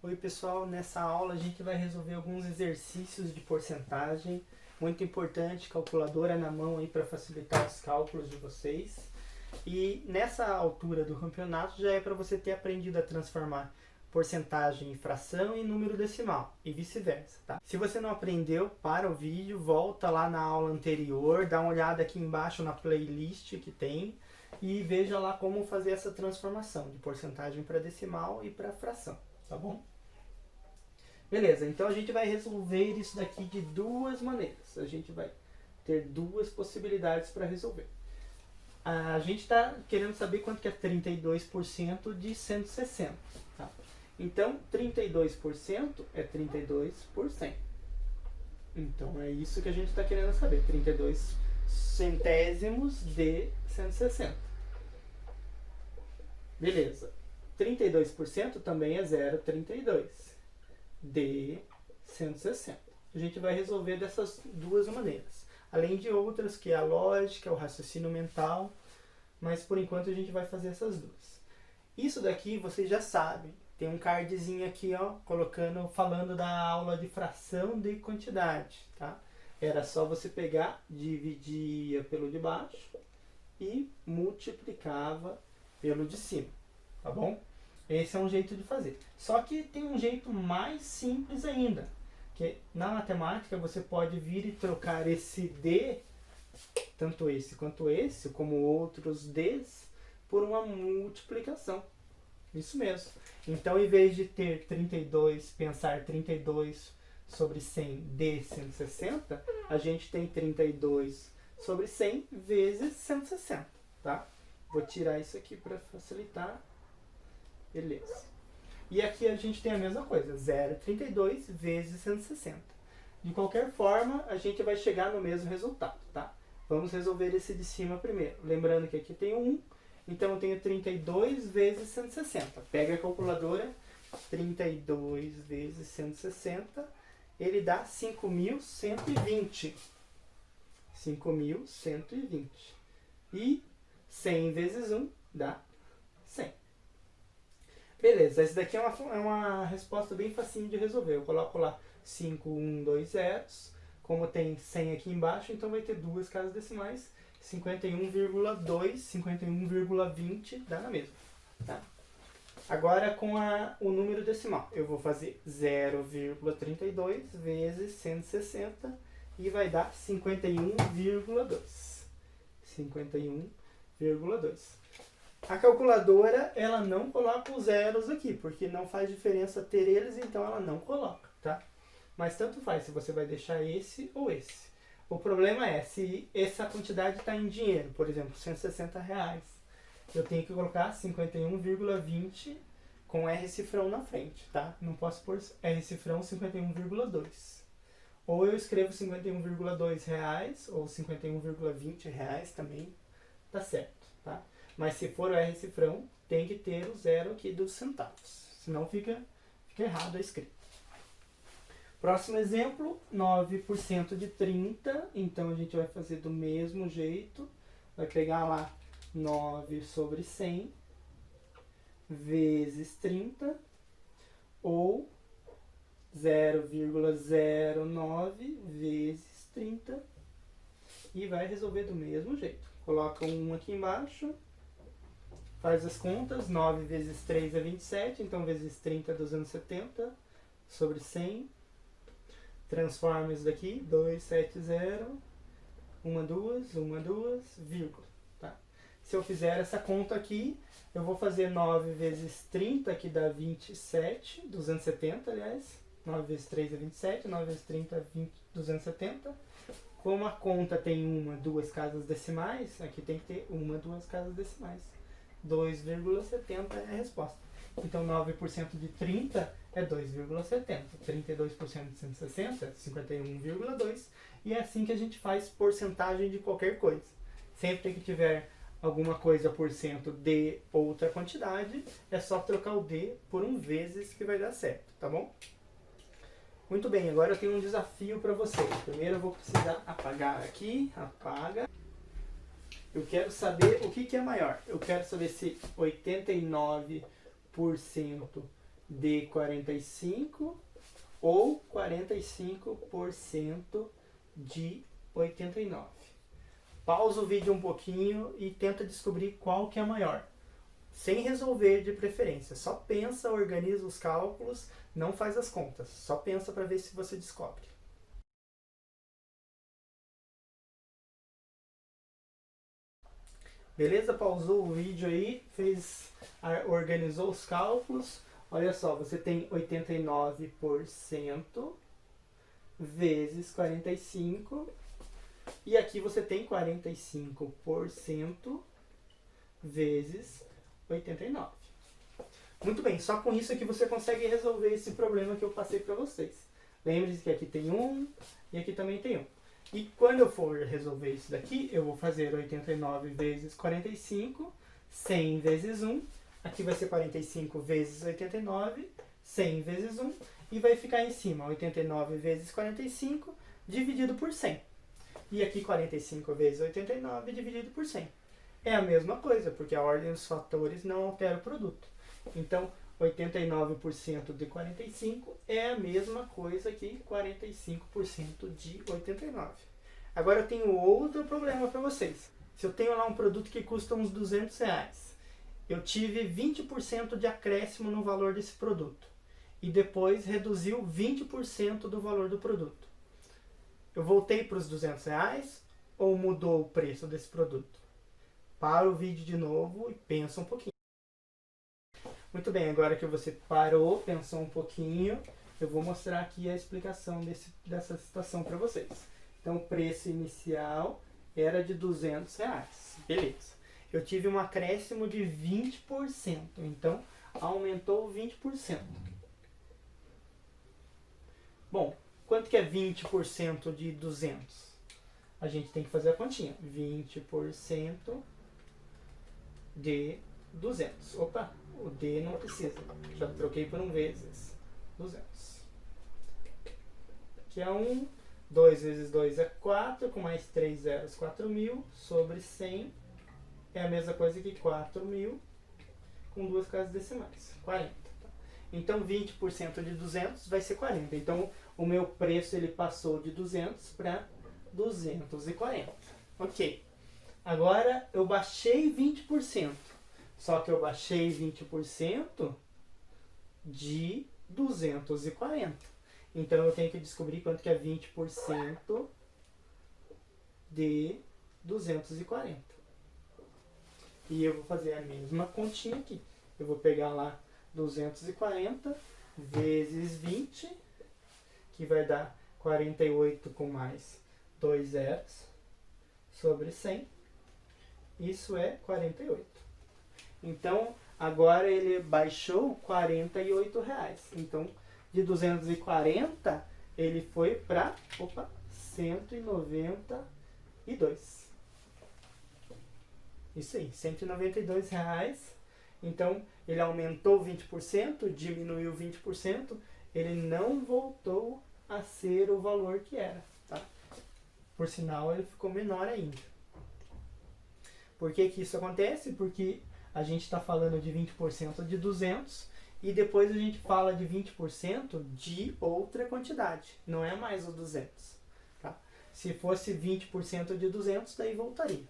Oi pessoal, nessa aula a gente vai resolver alguns exercícios de porcentagem, muito importante, calculadora na mão aí para facilitar os cálculos de vocês. E nessa altura do campeonato já é para você ter aprendido a transformar porcentagem em fração e número decimal e vice-versa, tá? Se você não aprendeu, para o vídeo, volta lá na aula anterior, dá uma olhada aqui embaixo na playlist que tem e veja lá como fazer essa transformação de porcentagem para decimal e para fração, tá bom? Beleza, então a gente vai resolver isso daqui de duas maneiras. A gente vai ter duas possibilidades para resolver. A gente está querendo saber quanto que é 32% de 160. Tá? Então, 32% é 32%. Então, é isso que a gente está querendo saber. 32 centésimos de 160. Beleza. 32% também é 0,32 de 160. A gente vai resolver dessas duas maneiras. Além de outras, que é a lógica, o raciocínio mental, mas por enquanto a gente vai fazer essas duas. Isso daqui vocês já sabem. Tem um cardzinho aqui, ó, falando da aula de fração de quantidade, tá? Era só você pegar, dividia pelo de baixo e multiplicava pelo de cima, tá bom? Esse é um jeito de fazer. Só que tem um jeito mais simples ainda. Que na matemática você pode vir e trocar esse D, tanto esse quanto esse, como outros Ds, por uma multiplicação. Isso mesmo. Então, em vez de ter 32, pensar 32 sobre 100 de 160, a gente tem 32 sobre 100 vezes 160. Tá? Vou tirar isso aqui para facilitar. Beleza. E aqui a gente tem a mesma coisa, 0,32 vezes 160. De qualquer forma, a gente vai chegar no mesmo resultado, tá? Vamos resolver esse de cima primeiro. Lembrando que aqui tem 1, então eu tenho 32 vezes 160. Pega a calculadora, 32 vezes 160, ele dá 5.120. 5.120. E 100 vezes 1 dá 100. Beleza, essa daqui é uma resposta bem facinho de resolver. Eu coloco lá 5, 1, 2 zeros. Como tem 100 aqui embaixo, então vai ter duas casas decimais. 51,2, 51,20 dá na mesma. Tá? Agora com o número decimal. Eu vou fazer 0,32 vezes 160 e vai dar 51,2. 51,2. A calculadora, ela não coloca os zeros aqui, porque não faz diferença ter eles, então ela não coloca, tá? Mas tanto faz se você vai deixar esse ou esse. O problema é, se essa quantidade está em dinheiro, por exemplo, 160 reais, eu tenho que colocar 51,20 com R cifrão na frente, tá? Não posso pôr R cifrão 51,2. Ou eu escrevo 51,2 reais, ou 51,20 reais também, tá certo, tá? Mas se for o R cifrão, tem que ter o zero aqui dos centavos. Senão fica errado a escrita. Próximo exemplo, 9% de 30. Então a gente vai fazer do mesmo jeito. Vai pegar lá 9 sobre 100 vezes 30. Ou 0,09 vezes 30. E vai resolver do mesmo jeito. Coloca um aqui embaixo. Faz as contas, 9 vezes 3 é 27, então vezes 30 é 270, sobre 100. Transforma isso daqui, 270, 1, 2, 1, 2, vírgula. Tá? Se eu fizer essa conta aqui, eu vou fazer 9 vezes 30, que dá 27, 270, aliás. 9 vezes 3 é 27, 9 vezes 30 é 270. Como a conta tem uma, duas casas decimais, aqui tem que ter uma, duas casas decimais. 2,70 é a resposta. Então 9% de 30 é 2,70. 32% de 160 é 51,2. E é assim que a gente faz porcentagem de qualquer coisa. Sempre que tiver alguma coisa por cento de outra quantidade, é só trocar o D por um vezes que vai dar certo, tá bom? Muito bem, agora eu tenho um desafio para vocês. Primeiro eu vou precisar apagar aqui, apaga. Eu quero saber o que é maior. Eu quero saber se 89% de 45 ou 45% de 89. Pausa o vídeo um pouquinho e tenta descobrir qual que é maior. Sem resolver de preferência. Só pensa, organiza os cálculos, não faz as contas. Só pensa para ver se você descobre. Beleza? Pausou o vídeo aí, organizou os cálculos. Olha só, você tem 89% vezes 45. E aqui você tem 45% vezes 89. Muito bem, só com isso aqui você consegue resolver esse problema que eu passei para vocês. Lembre-se que aqui tem 1 e aqui também tem 1. E quando eu for resolver isso daqui, eu vou fazer 89 vezes 45, 100 vezes 1. Aqui vai ser 45 vezes 89, 100 vezes 1. E vai ficar em cima 89 vezes 45 dividido por 100. E aqui 45 vezes 89 dividido por 100. É a mesma coisa, porque a ordem dos fatores não altera o produto. Então, 89% de 45 é a mesma coisa que 45% de 89. Agora eu tenho outro problema para vocês. Se eu tenho lá um produto que custa uns R$200, eu tive 20% de acréscimo no valor desse produto e depois reduziu 20% do valor do produto. Eu voltei para os R$200 ou mudou o preço desse produto? Para o vídeo de novo e pensa um pouquinho. Muito bem, agora que você parou, pensou um pouquinho, eu vou mostrar aqui a explicação dessa situação para vocês. Então, o preço inicial era de R$200. Beleza. Eu tive um acréscimo de 20%, então aumentou 20%. Bom, quanto que é 20% de 200? A gente tem que fazer a continha. 20% de 200. Opa, o D não precisa. Já troquei por um vezes 200. Aqui é 1. 2 vezes 2 é 4. Com mais 3 zeros, 4.000. Sobre 100 é a mesma coisa que 4.000. Com duas casas decimais. 40. Então, 20% de 200 vai ser 40. Então, o meu preço ele passou de 200 para 240. Ok. Agora, eu baixei 20%. Só que eu baixei 20% de 240. Então, eu tenho que descobrir quanto que é 20% de 240. E eu vou fazer a mesma continha aqui. Eu vou pegar lá 240 vezes 20, que vai dar 48 com mais 2 zeros, sobre 100. Isso é 48. Então, agora ele baixou R$48. Então, de 240, ele foi para 192. Isso aí, R$192. Então, ele aumentou 20%, diminuiu 20%, ele não voltou a ser o valor que era. Tá? Por sinal, ele ficou menor ainda. Por que que isso acontece? Porque a gente está falando de 20% de 200 e depois a gente fala de 20% de outra quantidade. Não é mais o 200. Tá? Se fosse 20% de 200, daí voltaria.